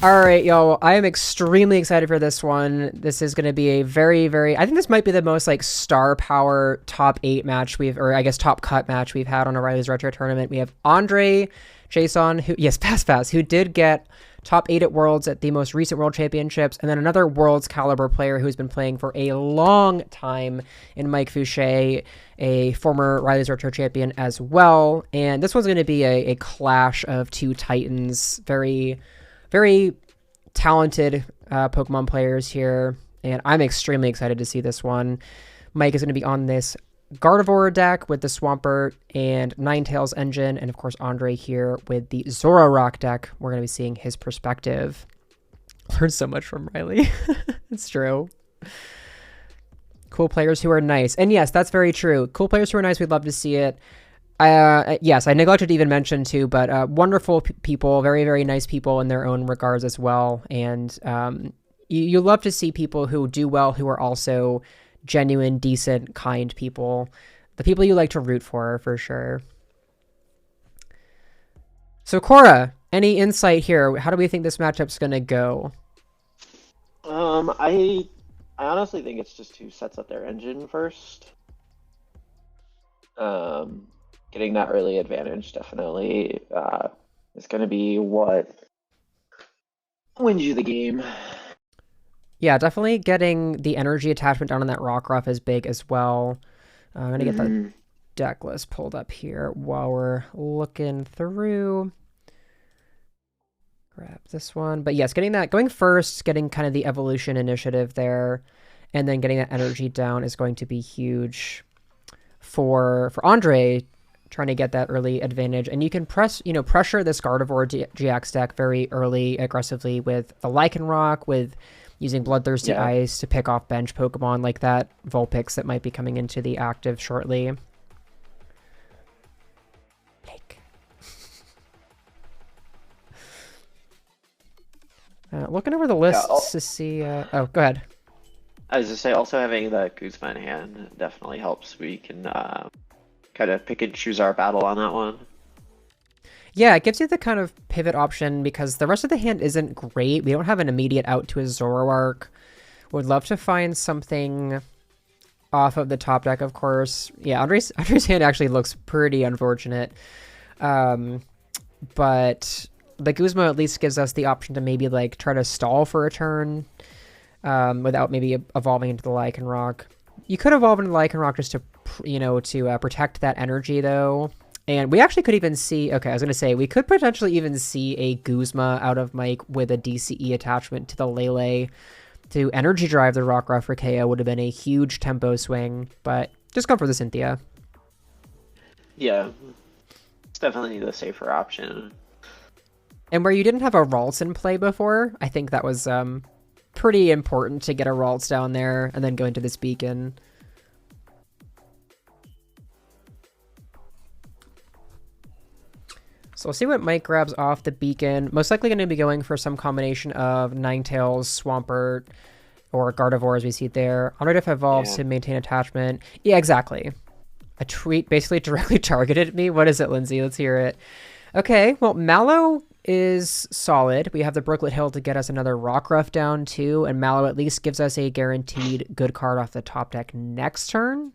All right, yo, I am extremely excited for this one. This is going to be a I think this might be the most like star power top 8 match or I guess top cut match we've had on O'Reilly's Retro Tournament. We have André, Jason, who did get top 8 at Worlds at the most recent World Championships, and then another Worlds caliber player who's been playing for a long time in Mike Fouché, a former Riley's Retro champion as well. And this one's going to be a clash of two titans, very talented Pokemon players here, and I'm extremely excited to see this one. Mike is going to be on this Gardevoir deck with the Swampert and Ninetales engine, and of course Andre here with the ZoroRoc deck. We're going to be seeing his perspective. Learned so much from Riley. It's true. Cool players who are nice. And yes, that's very true. Cool players who are nice, we'd love to see it. Yes, I neglected to even mention too, but wonderful people, very nice people in their own regards as well. And you love to see people who do well, who are also genuine, decent, kind people. The people you like to root for sure. So Kora, any insight here? How do we think this matchup's going to go? I honestly think it's just who sets up their engine first. Getting that early advantage definitely is going to be what wins you the game. Yeah, definitely getting the energy attachment down on that Rockruff is big as well. I'm going to get the deck list pulled up here while we're looking through. Grab this one. But yes, going first, getting kind of the evolution initiative there, and then getting that energy down is going to be huge for Andre, trying to get that early advantage. And you can pressure this Gardevoir GX deck very early aggressively with the Lycanroc, with using Bloodthirsty Ice to pick off bench Pokemon like that Vulpix that might be coming into the active shortly. Lake. Looking over the lists to see... oh, go ahead. I was just say, also having the Guzma in hand definitely helps. We can kind of pick and choose our battle on that one. Yeah, it gives you the kind of pivot option because the rest of the hand isn't great. We don't have an immediate out to a Zoroark. Would love to find something off of the top deck, of course. Yeah, Andre's hand actually looks pretty unfortunate. But the Guzma at least gives us the option to maybe like try to stall for a turn without maybe evolving into the Lycanroc. You could evolve into the Lycanroc just to, protect that energy though. And we actually could even see, okay, I was going to say, we could potentially even see a Guzma out of Mike with a DCE attachment to the Lele to energy drive the Rockruff for KO would have been a huge tempo swing, but just go for the Cynthia. Yeah, it's definitely the safer option. And where you didn't have a Ralts in play before, I think that was pretty important to get a Ralts down there and then go into this beacon. So we'll see what Mike grabs off the beacon. Most likely going to be going for some combination of Ninetales, Swampert, or Gardevoir as we see it there. Honored evolves to maintain attachment. Yeah, exactly. A tweet basically directly targeted at me. What is it, Lindsay? Let's hear it. Okay, well, Mallow is solid. We have the Brooklet Hill to get us another Rockruff down too, and Mallow at least gives us a guaranteed good card off the top deck next turn.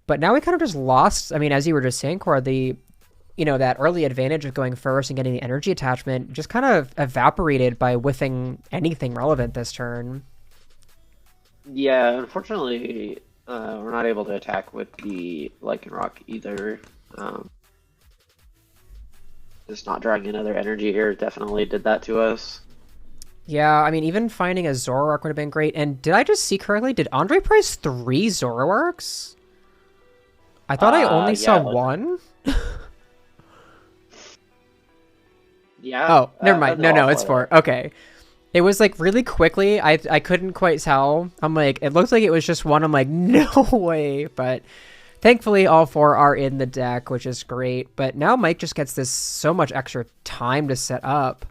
But now we kind of just lost, I mean, as you were just saying, Cora, that early advantage of going first and getting the energy attachment just kind of evaporated by whiffing anything relevant this turn. Yeah, unfortunately, we're not able to attack with the Lycanroc either. Just not drawing another energy here definitely did that to us. Yeah, I mean, even finding a Zoroark would have been great. And did I just see correctly? Did Andre price 3 Zoroarks? I thought I only saw one. Yeah. Oh, never mind. No, it's 4. Okay. It was like really quickly. I couldn't quite tell. I'm like, it looks like it was just one. I'm like, no way. But thankfully, all 4 are in the deck, which is great. But now Mike just gets this so much extra time to set up.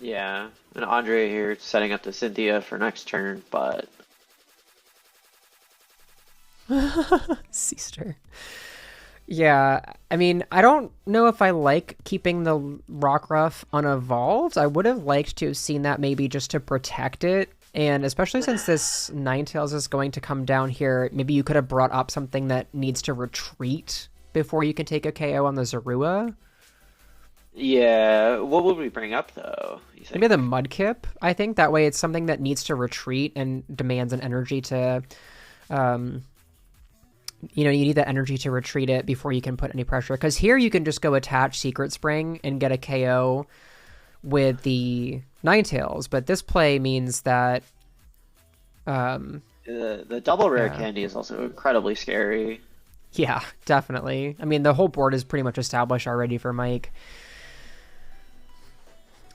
Yeah. And Andre here setting up the Cynthia for next turn, but... Seaster. Yeah, I mean, I don't know if I like keeping the Rockruff unevolved. I would have liked to have seen that maybe just to protect it. And especially since this Ninetales is going to come down here, maybe you could have brought up something that needs to retreat before you can take a KO on the Zorua. Yeah, what would we bring up though, you Maybe the think? Mudkip, I think. That way it's something that needs to retreat and demands an energy to, um, you need that energy to retreat it before you can put any pressure. Because here you can just go attach Secret Spring and get a KO with the Ninetales. But this play means that, um, The double rare yeah, candy is also incredibly scary. yeah, definitely. I mean, the whole board is pretty much established already for Mike.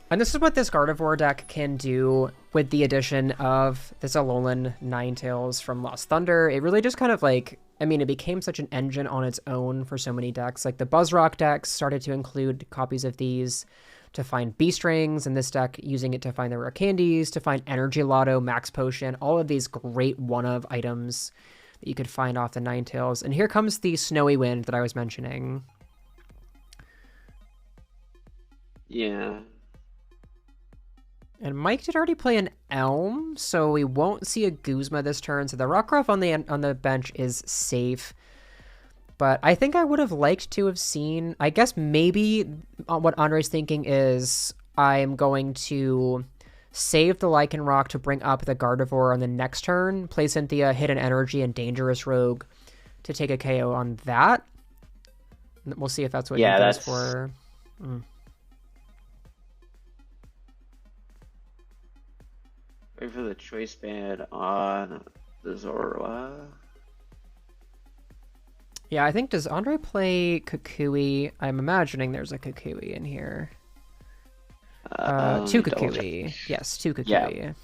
And this is what this Gardevoir deck can do with the addition of this Alolan Ninetales from Lost Thunder. It really just kind of like, I mean, it became such an engine on its own for so many decks. Like the BuzzRock decks started to include copies of these to find Beast Rings, and this deck using it to find the rare candies, to find Energy Lotto, Max Potion, all of these great one-of items that you could find off the Ninetales. And here comes the Snowy Wind that I was mentioning. Yeah. And Mike did already play an Elm, so we won't see a Guzma this turn. So the Rockruff on the bench is safe. But I think I would have liked to have seen. I guess maybe what Andre's thinking is I'm going to save the Lycanroc to bring up the Gardevoir on the next turn. Play Cynthia, Hidden Energy, and Dangerous Rogue to take a KO on that. We'll see if that's what he Yeah, goes that's for. Mm. wait for the choice band on the Zorua. Yeah, I think, does Andre play Kukui? I'm imagining there's a Kukui in here. Two Double check. Kukui. Yes, two Yeah. Kukui.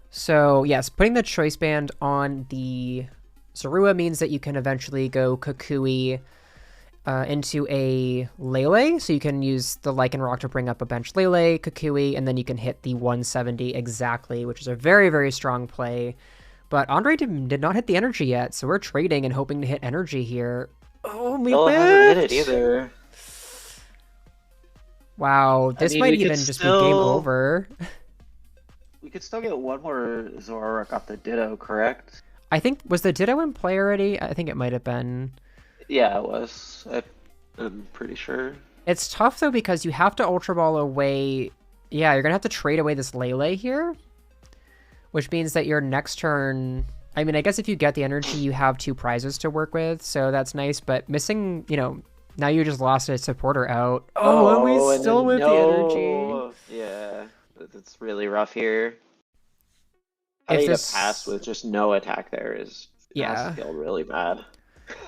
So, yes, putting the choice band on the Zorua means that you can eventually go Kukui into a Lele. So you can use the Lycanroc to bring up a bench Lele, Kukui, and then you can hit the 170 exactly, which is a very, very strong play. But Andre did not hit the energy yet, so we're trading and hoping to hit energy here. Oh, we Still hasn't hit it whiffed! either. Wow, I this mean, might even just be game over. we could still get one more ZoroRoc off the Ditto, correct? I think, was the Ditto in play already? I think it might have been. Yeah, it was. I'm pretty sure. It's tough, though, because you have to Ultra Ball away. Yeah, you're going to have to trade away this Lele here, which means that your next turn... I mean, I guess if you get the energy, you have two prizes to work with, so that's nice, but missing, now you just lost a supporter out. Oh, and we And still then with the energy. no. Yeah, it's really rough here. If Having to this... pass with just no attack there has to Yeah. feel really bad.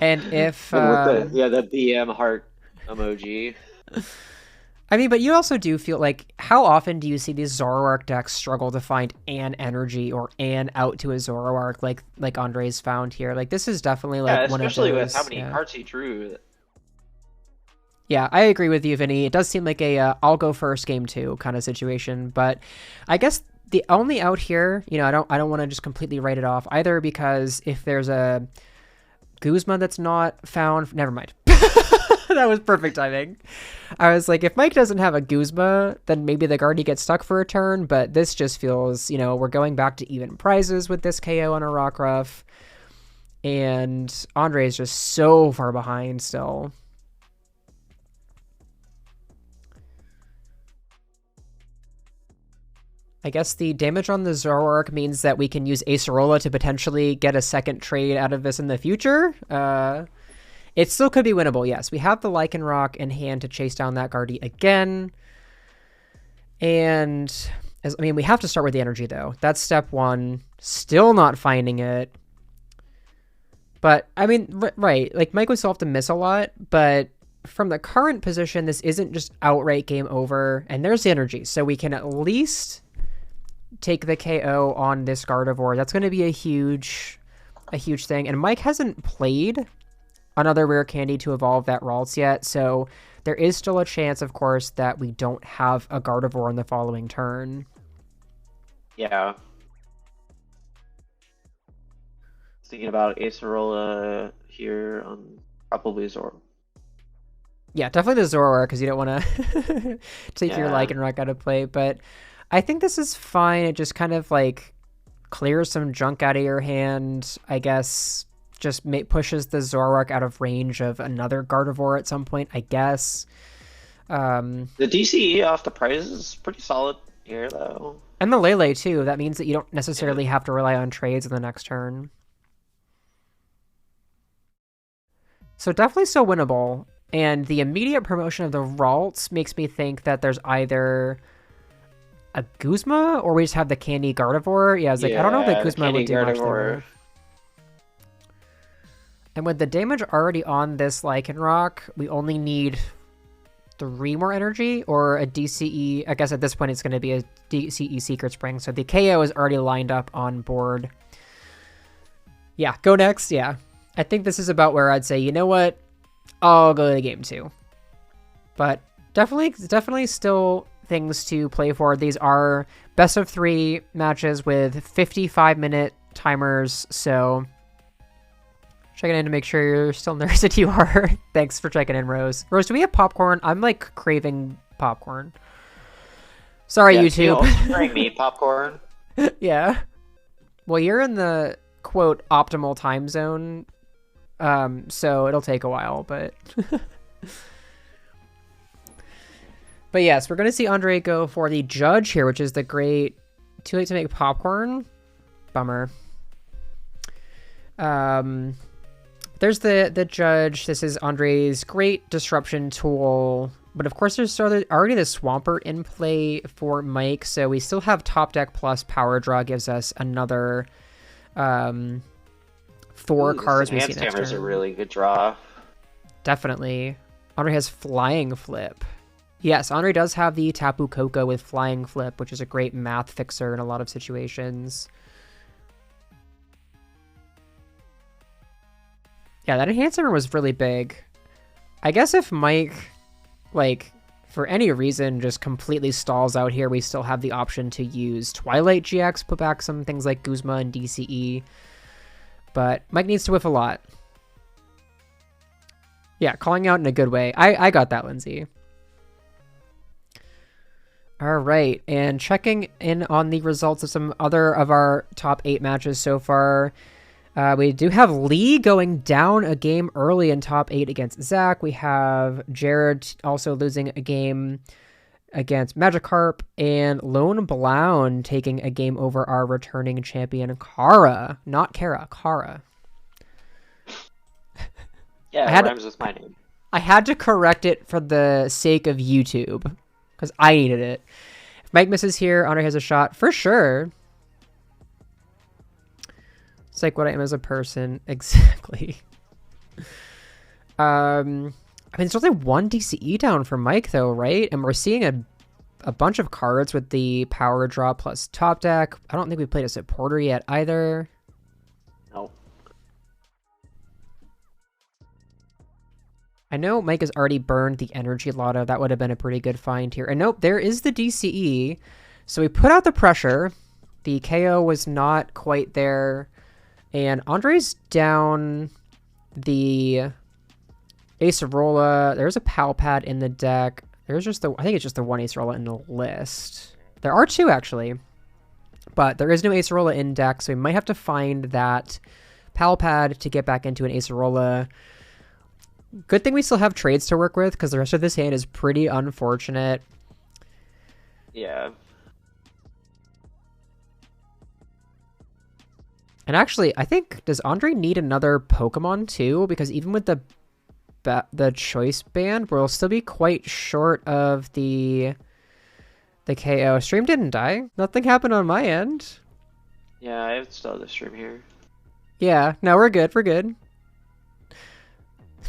And if... And with the BM heart emoji. I mean, but you also do feel like, how often do you see these Zoroark decks struggle to find an energy or an out to a Zoroark like Andre's found here? Like, this is definitely like Yeah, one of especially those. with how many Yeah. cards he drew. Yeah, I agree with you, Vinny. It does seem like a I'll go first game two kind of situation, but I guess the only out here, I don't want to just completely write it off either, because if there's a Guzma that's not found, never mind. That was perfect timing. I was like, if Mike doesn't have a Guzma, then maybe the Guardy gets stuck for a turn, but this just feels, we're going back to even prizes with this KO on a Rockruff, and Andre is just so far behind still. I guess the damage on the Zoroark means that we can use Acerola to potentially get a second trade out of this in the future. It still could be winnable, yes. We have the Lycanroc in hand to chase down that Guardy again. And, we have to start with the energy, though. That's step one. Still not finding it. But, right. Like, Mike would still have to miss a lot, but from the current position, this isn't just outright game over. And there's the energy, so we can at least take the KO on this Gardevoir. That's going to be a huge thing. And Mike hasn't played another rare candy to evolve that Ralts yet, so there is still a chance, of course, that we don't have a Gardevoir in the following turn. Yeah. thinking about Acerola here on probably Zoro. Yeah, definitely the ZoroRoc because you don't want to take your Yeah. Lycanroc out of play. But I think this is fine. It just kind of like clears some junk out of your hand. I guess just pushes the ZoroRoc out of range of another Gardevoir at some point. I guess. The DCE off the price is pretty solid here, though. And the Lele too. That means that you don't Yeah. necessarily have to rely on trades in the next turn. So definitely so winnable. And the immediate promotion of the Ralts makes me think that there's either a Guzma or we just have the Candy Gardevoir. Yeah, I was like, I don't know that The Guzma would Candy do much Gardevoir. there. And with the damage already on this Lycanroc, we only need 3 more energy or a DCE. I guess at this point it's going to be a DCE Secret Spring. So the KO is already lined up on board. Yeah, go next. Yeah. I think this is about where I'd say, you know what? I'll go to game 2. But definitely still things to play for. These are best of 3 matches with 55-minute timers. So checking in to make sure you're still nerds that you are. Thanks for checking in, Rose. Rose, do we have popcorn? I'm like craving popcorn. Sorry, Yeah, YouTube. can you bring me popcorn? Yeah. Well, you're in the quote optimal time zone. So it'll take a while, but but yes, we're gonna see André go for the judge here, which is the great too late to make popcorn. Bummer. There's the judge. This is André's great disruption tool. But of course, there's already the Swampert in play for Mike, so we still have top deck plus power draw gives us another 4 cards we see next Hammer's turn. a really good draw. Definitely. André has Flying Flip. Yes, André does have the Tapu Koko with Flying Flip, which is a great math fixer in a lot of situations. Yeah, that Enhanced Hammer was really big. I guess if Mike, like, for any reason, just completely stalls out here, we still have the option to use Twilight GX, put back some things like Guzma and DCE. But Mike needs to whiff a lot. Yeah, calling out in a good way. I got that, Lindsay. All right, and checking in on the results of some other of our top 8 matches so far. We do have Lee going down a game early in top 8 against Zach. We have Jared also losing a game against Magikarp, and Lone Blown taking a game over our returning champion, Kora. Not Kara, Kara. Yeah, it rhymes with my name. I had to correct it for the sake of YouTube, because I needed it. If Mike misses here, André has a shot for sure. It's like what I am as a person. Exactly. I mean, there's only 1 DCE down for Mike, though, right? And we're seeing a bunch of cards with the power draw plus top deck. I don't think we played a supporter yet either. No. I know Mike has already burned the Energy Lotto. That would have been a pretty good find here. And nope, there is the DCE. So we put out the pressure. The KO was not quite there. And André's down the Acerola. There's a Palpad in the deck. There's just I think it's just the 1 Acerola in the list. There are 2 actually. But there is no Acerola in deck, so we might have to find that Palpad to get back into an Acerola. Good thing we still have trades to work with, because the rest of this hand is pretty unfortunate. Yeah. And actually, I think, does André need another Pokemon too? Because even with the choice band, we'll still be quite short of the KO. Stream didn't die. Nothing happened on my end. Yeah, I still have the stream here. Yeah, no, we're good. We're good.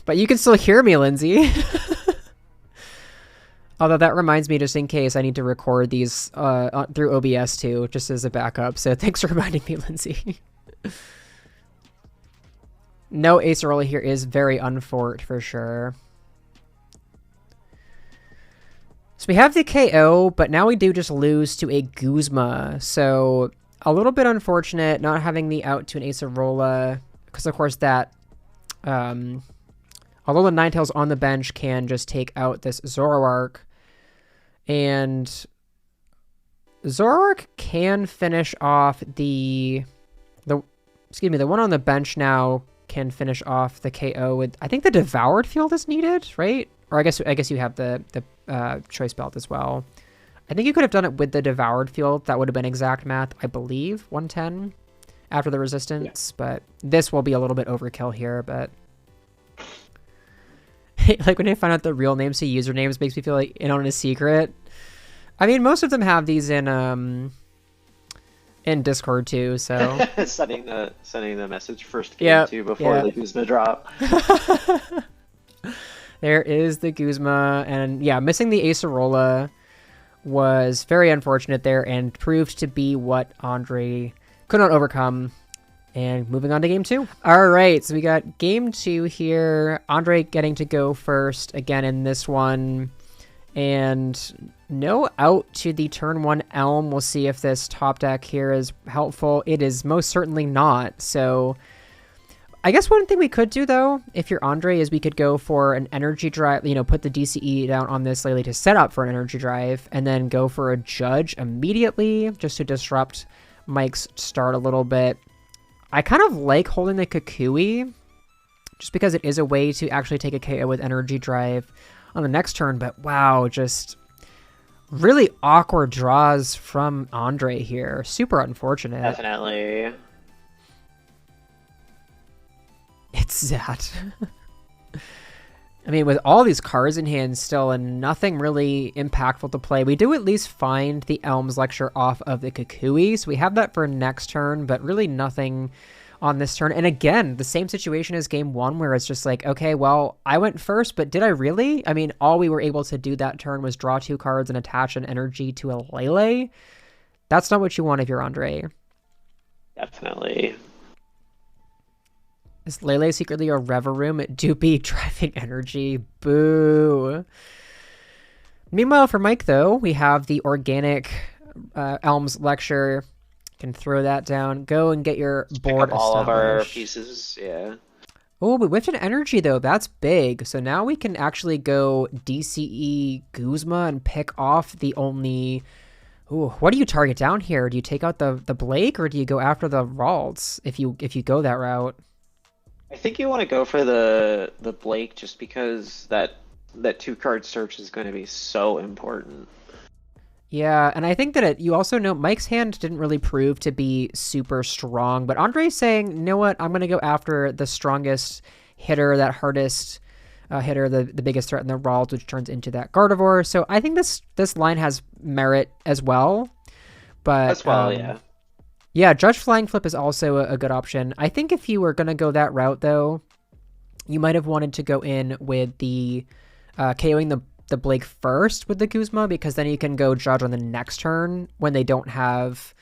But you can still hear me, Lindsay. Although that reminds me, just in case, I need to record these through OBS too, just as a backup. So thanks for reminding me, Lindsay. No Acerola here is very unfort for sure. So we have the KO, but now we do just lose to a Guzma. So a little bit unfortunate not having the out to an Acerola. because of course that, although the Ninetales on the bench can just take out this ZoroRoc, and ZoroRoc can finish off the one on the bench now can finish off the KO with, I think the Devoured Field is needed, right? Or I guess you have the Choice Belt as well. I think you could have done it with the Devoured Field. That would have been exact math, I believe, 110 after the resistance. Yeah. But this will be a little bit overkill here, but like when I find out the real names to usernames makes me feel like in on a secret. I mean, most of them have these in Discord too, so sending the message first game too before the Guzma drop. There is the Guzma, and yeah, missing the Acerola was very unfortunate there and proved to be what André could not overcome. And moving on to game 2. All right, so we got game 2 here. André getting to go first again in this one. And no out to the turn 1 Elm. We'll see if this top deck here is helpful. It is most certainly not. So I guess one thing we could do, though, if you're André, is we could go for an energy drive, put the DCE down on this Lele to set up for an energy drive, and then go for a Judge immediately just to disrupt Mike's start a little bit. I kind of like holding the Kukui just because it is a way to actually take a KO with energy drive on the next turn, but wow, just really awkward draws from André here. Super unfortunate. Definitely. It's that. I mean, with all these cards in hand still and nothing really impactful to play, we do at least find the Elms Lecture off of the Kukui, so we have that for next turn, but really nothing on this turn. And again, the same situation as game 1 where it's just like, okay, well, I went first, but did I really? I mean, all we were able to do that turn was draw 2 cards and attach an energy to a Lele. That's not what you want if you're André. Definitely. Is Lele secretly a Reverum? It do be driving energy. Boo. Meanwhile, for Mike, though, we have the organic Elms Lecture. Can throw that down. Go and get your board established. All of our pieces, yeah. Oh, we whiffed an energy, though. That's big. So now we can actually go DCE Guzma and pick off the only... Ooh, what do you target down here? Do you take out the Blake, or do you go after the Ralts if you go that route? I think you want to go for the Blake just because that 2-card search is going to be so important. Yeah, and I think that you also know Mike's hand didn't really prove to be super strong, but Andre's saying, you know what, I'm going to go after the strongest hitter, that hardest hitter, the biggest threat in the Ralts, which turns into that Gardevoir. So I think this line has merit as well. But as well, yeah. Yeah, Judge Flying Flip is also a good option. I think if you were going to go that route, though, you might have wanted to go in with the KOing the Blake first with the Guzma, because then you can go Judge on the next turn when they don't have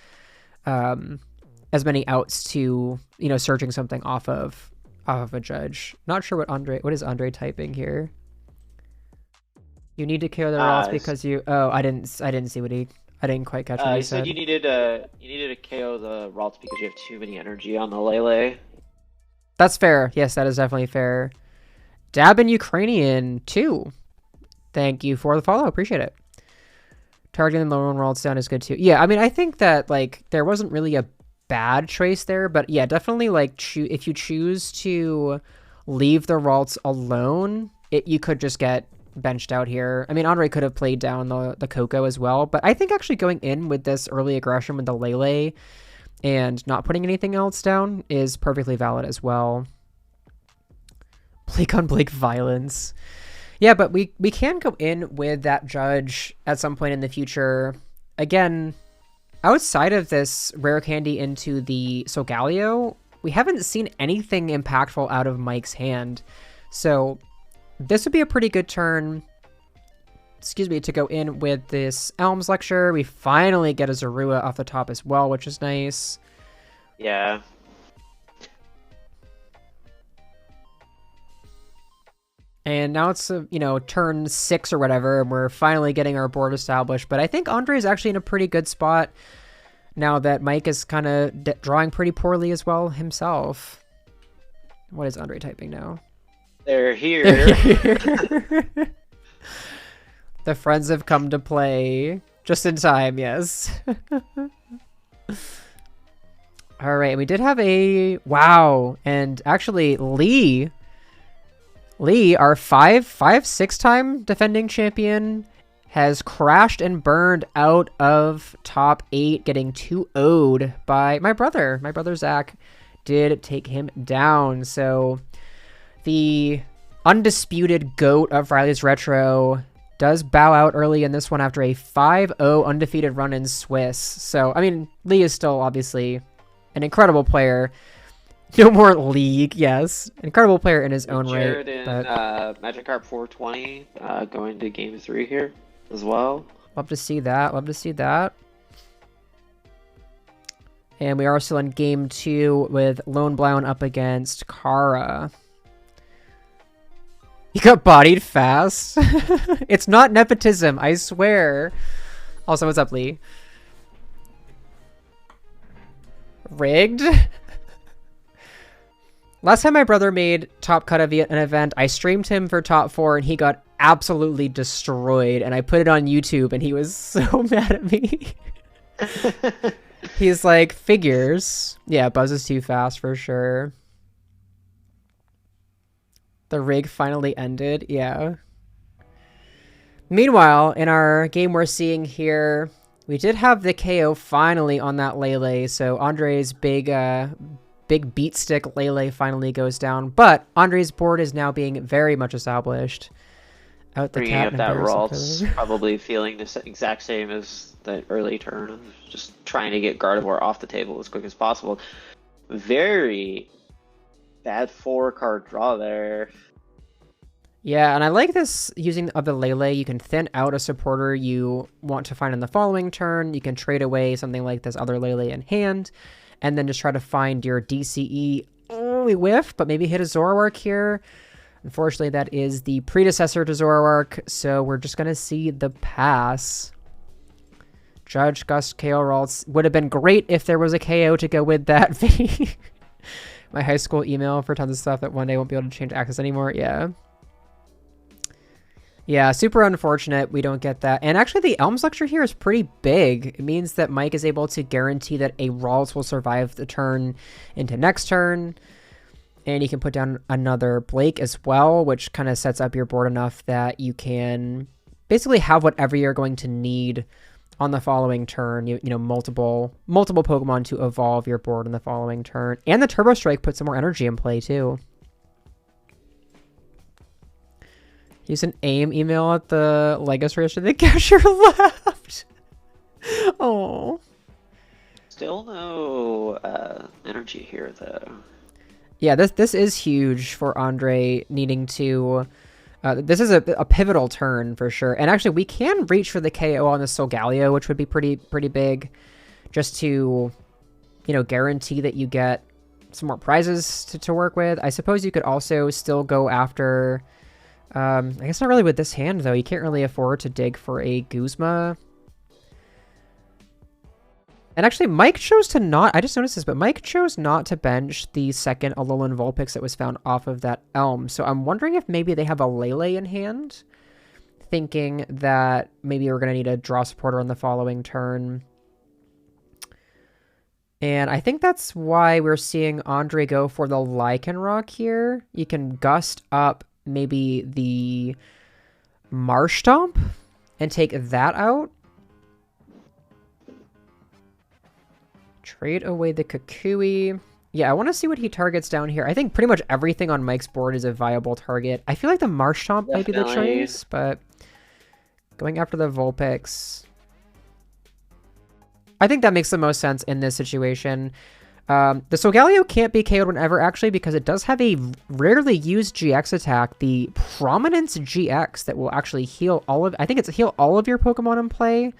as many outs to, searching something off of a Judge. Not sure what is André typing here? You need to KO the Ralts because you... Oh, I didn't see what I didn't quite catch what he said. You needed to KO the Ralts because you have too many energy on the Lele. That's fair. Yes, that is definitely fair. Dab in Ukrainian, too. Thank you for the follow. Appreciate it. Targeting the lone Ralts down is good, too. Yeah, I mean, I think that, there wasn't really a bad choice there, but yeah, definitely, if you choose to leave the Ralts alone, you could just get benched out here. I mean, André could have played down the Coco as well, but I think actually going in with this early aggression with the Lele and not putting anything else down is perfectly valid as well. Blake on Blake violence. Yeah, but we can go in with that Judge at some point in the future. Again, outside of this rare candy into the Solgaleo, we haven't seen anything impactful out of Mike's hand. So this would be a pretty good turn, to go in with this Elms Lecture. We finally get a Zorua off the top as well, which is nice. Yeah. And now it's, turn 6 or whatever, and we're finally getting our board established. But I think André is actually in a pretty good spot now that Mike is kind of drawing pretty poorly as well himself. What is André typing now? They're here. The friends have come to play. Just in time, yes. All right, we did have a... Wow. And actually, Lee, our 6-time defending champion, has crashed and burned out of top 8, getting 2-0'd by my brother. My brother Zach did take him down. So the undisputed GOAT of Riley's Retro does bow out early in this one after a 5-0 undefeated run in Swiss. So, I mean, Lee is still obviously an incredible player. No more League, yes. Incredible player in his own Jared right. and But Magikarp 420 going to game 3 here as well. love to see that. Love to see that. And we are still in game 2 with Lone Blown up against Kara. He got bodied fast. It's not nepotism, I swear. Also, what's up, Lee? Rigged? Last time my brother made top cut of an event, I streamed him for top 4 and he got absolutely destroyed. And I put it on YouTube and he was so mad at me. He's like, figures. Yeah, Buzz is too fast for sure. The rig finally ended, yeah. Meanwhile, in our game we're seeing here, we did have the KO finally on that Lele, so Andre's big beat stick Lele finally goes down, but Andre's board is now being very much established. Out the Bringing cat up that Ralts, probably feeling the exact same as the early turn of just trying to get Gardevoir off the table as quick as possible. Very bad 4-card draw there. Yeah, and I like this using of the Lele. You can thin out a supporter you want to find in the following turn. You can trade away something like this other Lele in hand, and then just try to find your DCE. Oh, we whiff, but maybe hit a ZoroRoc here. Unfortunately, that is the predecessor to ZoroRoc, so we're just going to see the pass. Judge Gus KO Ralts. Would have been great if there was a KO to go with that. My high school email for tons of stuff that one day won't be able to change access anymore. Yeah. Yeah, super unfortunate we don't get that. And actually the Elms lecture here is pretty big. It means that Mike is able to guarantee that a Ralts will survive the turn into next turn. And you can put down another Blake as well, which kind of sets up your board enough that you can basically have whatever you're going to need on the following turn. You know, multiple Pokemon to evolve your board in the following turn. And the Turbo Strike puts some more energy in play too. Use an AIM email at the Legos register. The cashier left. Oh. Still no energy here though. Yeah, this is huge for Andre needing to... this is a pivotal turn for sure. And actually, we can reach for the KO on the Solgaleo, which would be pretty big. Just to, you know, guarantee that you get some more prizes to work with. I suppose you could also still go after... I guess not really with this hand, though. You can't really afford to dig for a Guzma. And actually, Mike chose to not... I just noticed this, but Mike chose not to bench the second Alolan Vulpix that was found off of that Elm. So I'm wondering if maybe they have a Lele in hand, thinking that maybe we're going to need a draw supporter on the following turn. And I think that's why we're seeing Andre go for the Lycanroc here. You can gust up maybe the Marshtomp and take that out. Trade away the Kukui. Yeah, I want to see what he targets down here. I think pretty much everything on Mike's board is a viable target. I feel like the Marshtomp might be the choice, but going after the Vulpix, I think that makes the most sense in this situation. The Solgaleo can't be KO'd whenever, actually, because it does have a rarely used GX attack, the Prominence GX, that will actually heal all of... I think it's heal all of your Pokemon in play.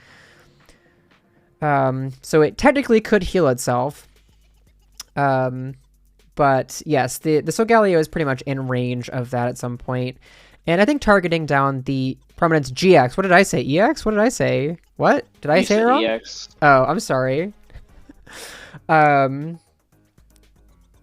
So it technically could heal itself. But yes, the Solgaleo is pretty much in range of that at some point. And I think targeting down the Prominence GX... What did I say? EX? What did I say? What? Did I say it wrong? EX. Oh, I'm sorry. I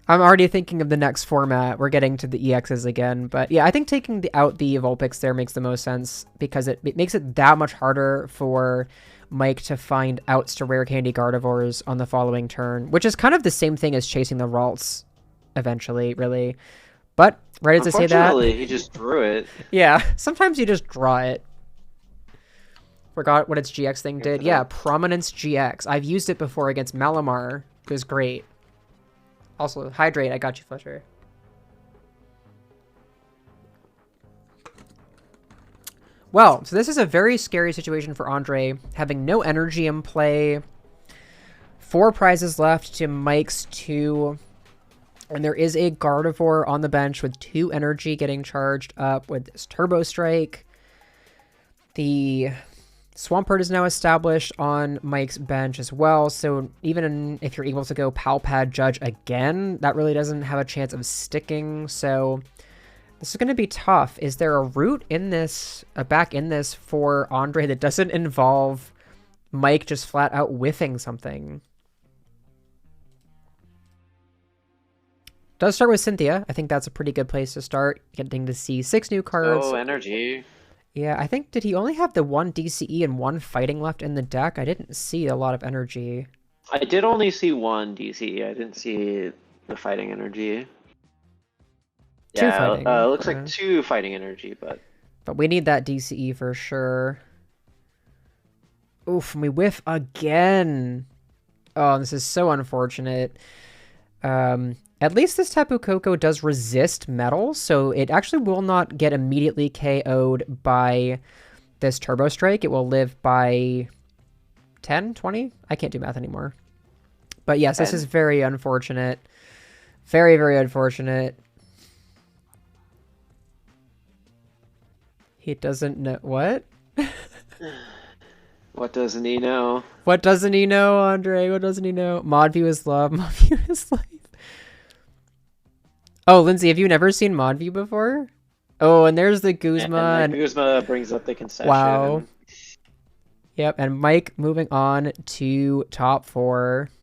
I'm already thinking of the next format. We're getting to the EXs again. But yeah, I think taking out the Vulpix there makes the most sense because it makes it that much harder for Mike to find outs to Rare Candy Gardevoirs on the following turn, which is kind of the same thing as chasing the Ralts eventually, really. But right as I say that... Unfortunately, he just drew it. Yeah, sometimes you just draw it. Forgot what its GX thing did. Yeah, Prominence GX. I've used it before against Malamar. It was great. Also, hydrate. I got you, Fletcher. Well, so this is a very scary situation for Andre, having no energy in play. 4 prizes left to Mike's 2. And there is a Gardevoir on the bench with 2 energy getting charged up with this Turbo Strike. The Swampert is now established on Mike's bench as well, so even if you're able to go Palpad Judge again, that really doesn't have a chance of sticking, so this is going to be tough. Is there a route in this, back in this for Andre that doesn't involve Mike just flat out whiffing something? Does start with Cynthia. I think that's a pretty good place to start, getting to see 6 new cards. Oh, energy. Yeah, I think, did he only have the 1 DCE and 1 fighting left in the deck? I didn't see a lot of energy. I did only see 1 DCE. I didn't see the fighting energy. 2 Yeah, fighting. Looks like 2 fighting energy, but... But we need that DCE for sure. Oof, and we whiff again. Oh, this is so unfortunate. At least this Tapu Koko does resist metal, so it actually will not get immediately KO'd by this Turbo Strike. It will live by 10, 20? I can't do math anymore. But yes, 10. This is very unfortunate. Very, very unfortunate. He doesn't know... What? What doesn't he know? What doesn't he know, Andre? What doesn't he know? Mod View is love. Mod View is life. Oh, Lindsay, have you never seen Mod View before? Oh, and there's the Guzma. And Guzma brings up the concession. Wow. Yep, and Mike moving on to top 4.